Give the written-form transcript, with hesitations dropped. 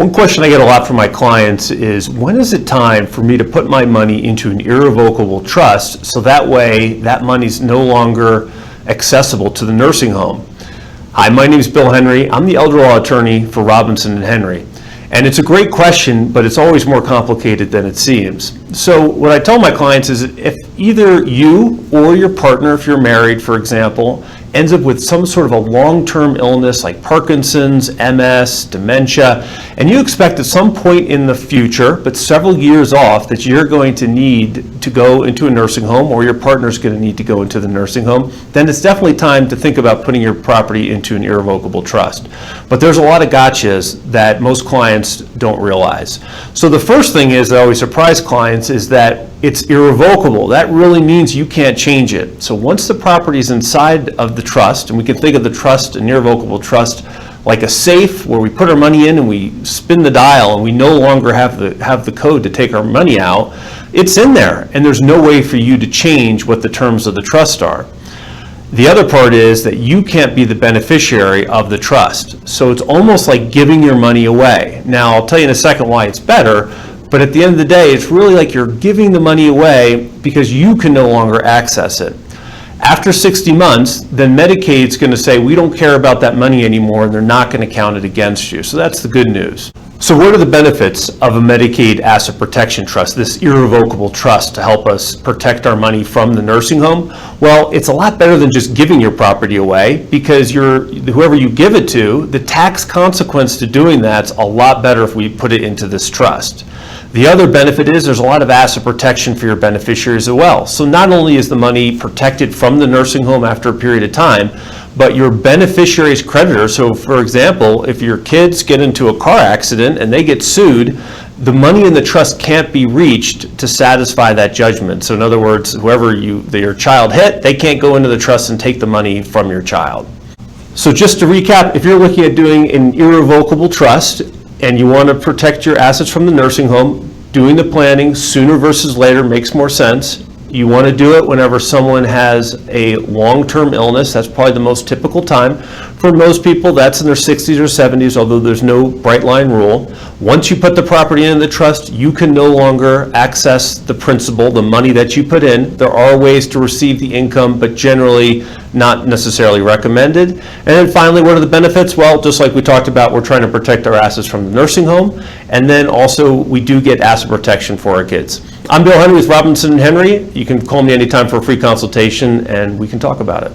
One question I get a lot from my clients is, when is it time for me to put my money into an irrevocable trust so that way that money's no longer accessible to the nursing home? Hi, my name is Bill Henry. I'm the elder law attorney for Robinson & Henry. And it's a great question, but it's always more complicated than it seems. So what I tell my clients is, if either you or your partner, if you're married, for example, ends up with some sort of a long-term illness like Parkinson's, MS, dementia, and you expect at some point in the future, but several years off, that you're going to need to go into a nursing home, or your partner's going to need to go into the nursing home, then it's definitely time to think about putting your property into an irrevocable trust. But there's a lot of gotchas that most clients don't realize. So the first thing is that I always surprise clients is that it's irrevocable. That really means you can't change it. So once the property is inside of the trust, and we can think of the trust, an irrevocable trust, like a safe where we put our money in and we spin the dial and we no longer have the code to take our money out, it's in there and there's no way for you to change what the terms of the trust are. The other part is that you can't be the beneficiary of the trust. So it's almost like giving your money away. Now, I'll tell you in a second why it's better, but at the end of the day, it's really like you're giving the money away because you can no longer access it. After 60 months, then Medicaid's going to say, we don't care about that money anymore, and they're not going to count it against you. So that's the good news. So what are the benefits of a Medicaid asset protection trust, this irrevocable trust to help us protect our money from the nursing home? Well, it's a lot better than just giving your property away, because whoever you give it to, the tax consequence to doing that's a lot better if we put it into this trust. The other benefit is there's a lot of asset protection for your beneficiaries as well. So not only is the money protected from the nursing home after a period of time, but your beneficiary's creditor, so for example, if your kids get into a car accident and they get sued, the money in the trust can't be reached to satisfy that judgment. So in other words, whoever your child hit, they can't go into the trust and take the money from your child. So just to recap, if you're looking at doing an irrevocable trust and you want to protect your assets from the nursing home, doing the planning sooner versus later makes more sense. You want to do it whenever someone has a long-term illness. That's probably the most typical time. For most people, that's in their 60s or 70s, although there's no bright line rule. Once you put the property in the trust, you can no longer access the principal, the money that you put in. There are ways to receive the income, but generally not necessarily recommended. And then finally, what are the benefits? Well, just like we talked about, we're trying to protect our assets from the nursing home. And then also, we do get asset protection for our kids. I'm Bill Henry with Robinson & Henry. You can call me anytime for a free consultation and we can talk about it.